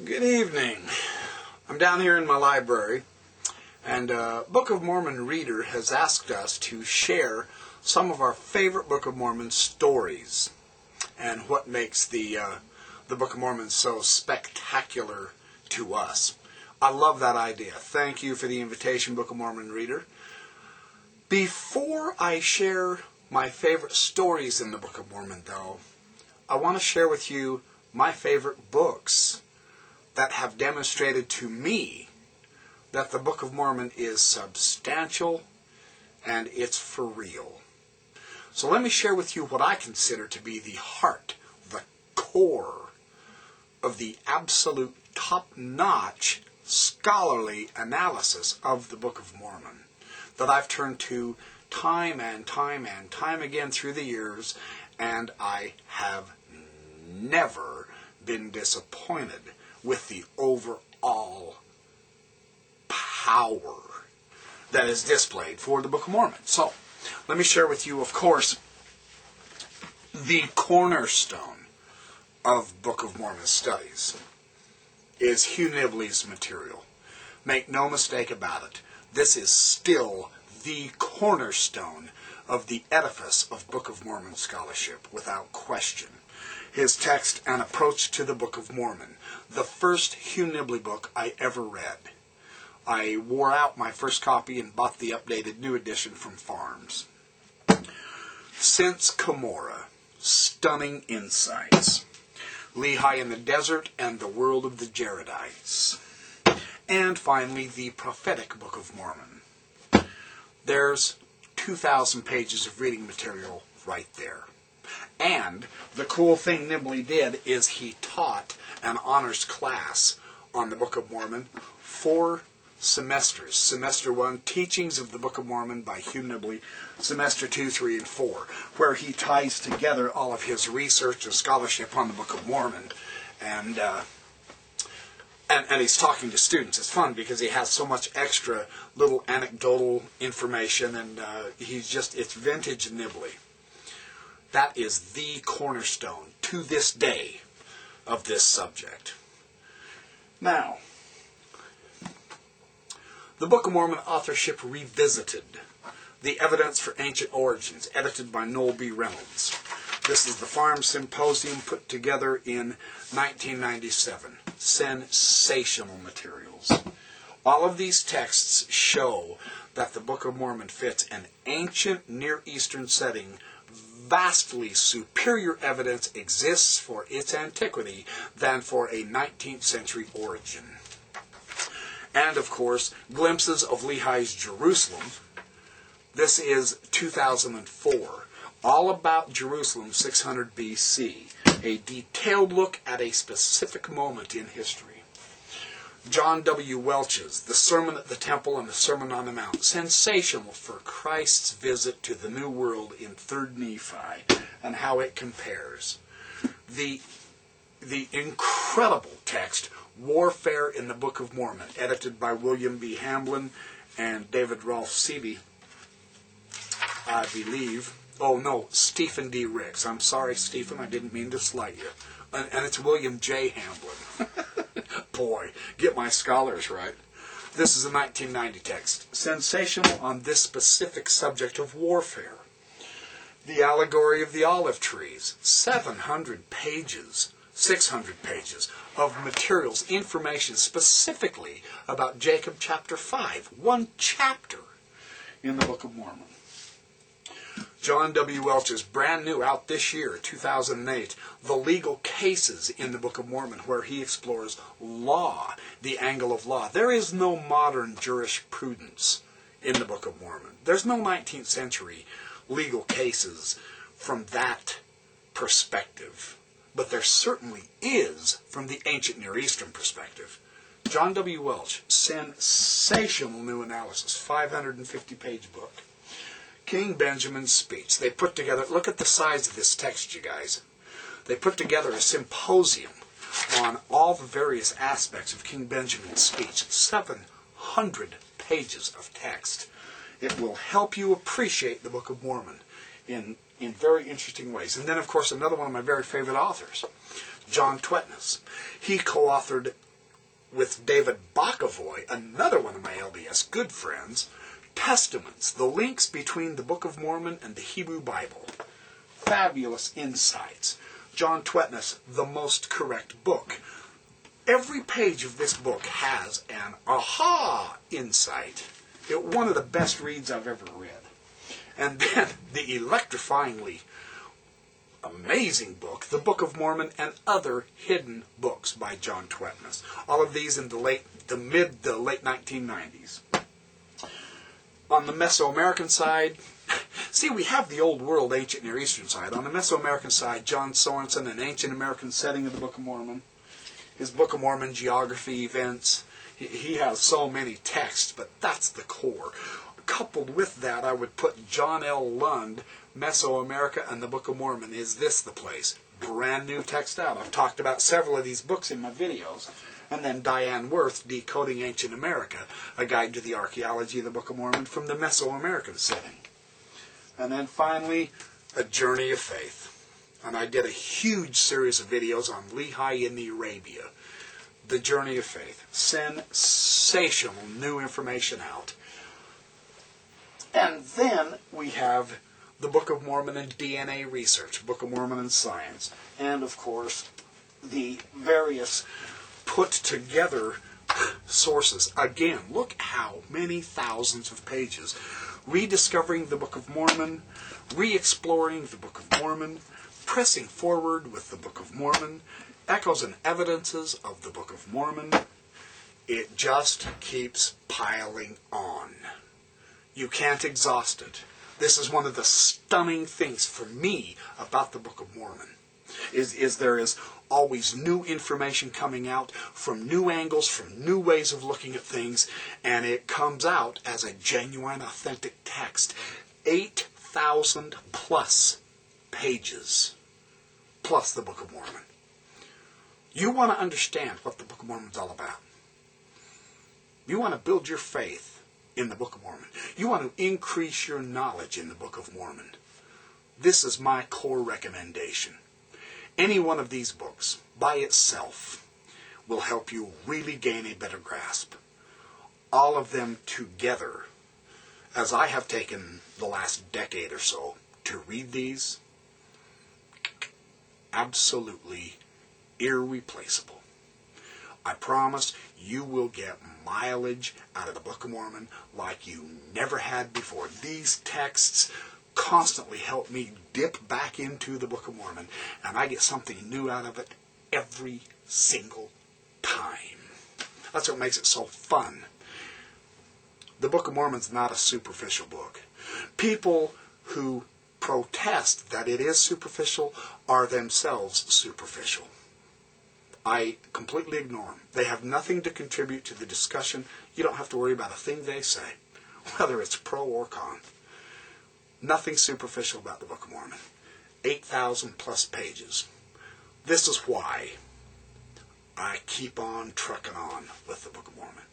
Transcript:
Good evening. I'm down here in my library, and Book of Mormon reader has asked us to share some of our favorite Book of Mormon stories and what makes the Book of Mormon so spectacular to us. I love that idea. Thank you for the invitation, Book of Mormon reader. Before I share my favorite stories in the Book of Mormon, though, I want to share with you my favorite books that have demonstrated to me that the Book of Mormon is substantial and it's for real. So let me share with you what I consider to be the heart, the core of the absolute top-notch scholarly analysis of the Book of Mormon that I've turned to time and time and time again through the years, and I have never been disappointed with the overall power that is displayed for the Book of Mormon. So, let me share with you, of course, the cornerstone of Book of Mormon studies is Hugh Nibley's material. Make no mistake about it. This is still the cornerstone of the edifice of Book of Mormon scholarship, without question. His text, An Approach to the Book of Mormon, the first Hugh Nibley book I ever read. I wore out my first copy and bought the updated new edition from Farms. Since Cumorah, stunning insights. Lehi in the Desert and the World of the Jaredites. And finally, the Prophetic Book of Mormon. There's 2,000 pages of reading material right there. And the cool thing Nibley did is he taught an honors class on the Book of Mormon 4 semesters. Semester 1, Teachings of the Book of Mormon by Hugh Nibley. Semester 2, 3, and 4, where he ties together all of his research and scholarship on the Book of Mormon. And he's talking to students. It's fun because he has so much extra little anecdotal information, and it's vintage Nibley. That is the cornerstone to this day of this subject. Now, the Book of Mormon authorship revisited. The Evidence for Ancient Origins, edited by Noel B. Reynolds. This is the Farm Symposium put together in 1997. Sensational materials. All of these texts show that the Book of Mormon fits an ancient Near Eastern setting. Vastly superior evidence exists for its antiquity than for a 19th century origin. And, of course, glimpses of Lehi's Jerusalem. This is 2004. All about Jerusalem, 600 BC. A detailed look at a specific moment in history. John W. Welch's The Sermon at the Temple and the Sermon on the Mount. Sensational for Christ's visit to the New World in 3rd Nephi and how it compares. The incredible text, Warfare in the Book of Mormon, edited by William B. Hamblin and David Rolfe Seaby, I believe. Oh, no, Stephen D. Ricks. I'm sorry, Stephen, I didn't mean to slight you. And it's William J. Hamblin. Boy, get my scholars right. This is a 1990 text. Sensational on this specific subject of warfare. The Allegory of the Olive Trees. 700 pages, 600 pages of materials, information specifically about Jacob chapter 5. One chapter in the Book of Mormon. John W. Welch's brand new, out this year, 2008, The Legal Cases in the Book of Mormon, where he explores law, the angle of law. There is no modern jurisprudence in the Book of Mormon. There's no 19th century legal cases from that perspective. But there certainly is from the ancient Near Eastern perspective. John W. Welch, sensational new analysis, 550-page book. King Benjamin's speech. They put together, look at the size of this text, you guys. They put together a symposium on all the various aspects of King Benjamin's speech. 700 pages of text. It will help you appreciate the Book of Mormon in very interesting ways. And then, of course, another one of my very favorite authors, John Twetness. He co-authored with David Bokovoy, another one of my LDS good friends, Testaments, the links between the Book of Mormon and the Hebrew Bible. Fabulous insights. John Twetness, The Most Correct Book. Every page of this book has an aha insight. One of the best reads I've ever read. And then the electrifyingly amazing book, The Book of Mormon and Other Hidden Books by John Twetness. All of these in the late 1990s. On the Mesoamerican side, see, we have the Old World, Ancient Near Eastern side. On the Mesoamerican side, John Sorensen, An Ancient American Setting of the Book of Mormon. His Book of Mormon geography events. He has so many texts, but that's the core. Coupled with that, I would put John L. Lund, Mesoamerica and the Book of Mormon. Is this the place? Brand new text out. I've talked about several of these books in my videos. And then Diane Worth, Decoding Ancient America, a guide to the archaeology of the Book of Mormon from the Mesoamerican setting. And then finally, A Journey of Faith. And I did a huge series of videos on Lehi in the Arabia. The Journey of Faith. Sensational new information out. And then we have the Book of Mormon and DNA research, Book of Mormon and science. And, of course, the various put together sources. Again, look how many thousands of pages. Rediscovering the Book of Mormon, re-exploring the Book of Mormon, pressing forward with the Book of Mormon, echoes and evidences of the Book of Mormon. It just keeps piling on. You can't exhaust it. This is one of the stunning things for me about the Book of Mormon. Is there is always new information coming out from new angles, from new ways of looking at things, and it comes out as a genuine, authentic text. 8,000 plus pages, plus the Book of Mormon. You want to understand what the Book of Mormon is all about. You want to build your faith in the Book of Mormon. You want to increase your knowledge in the Book of Mormon. This is my core recommendation. Any one of these books, by itself, will help you really gain a better grasp. All of them together, as I have taken the last decade or so to read these, absolutely irreplaceable. I promise you will get mileage out of the Book of Mormon like you never had before. These texts constantly help me dip back into the Book of Mormon, and I get something new out of it every single time. That's what makes it so fun. The Book of Mormon's not a superficial book. People who protest that it is superficial are themselves superficial. I completely ignore them. They have nothing to contribute to the discussion. You don't have to worry about a thing they say, whether it's pro or con. Nothing superficial about the Book of Mormon. 8,000 plus pages. This is why I keep on trucking on with the Book of Mormon.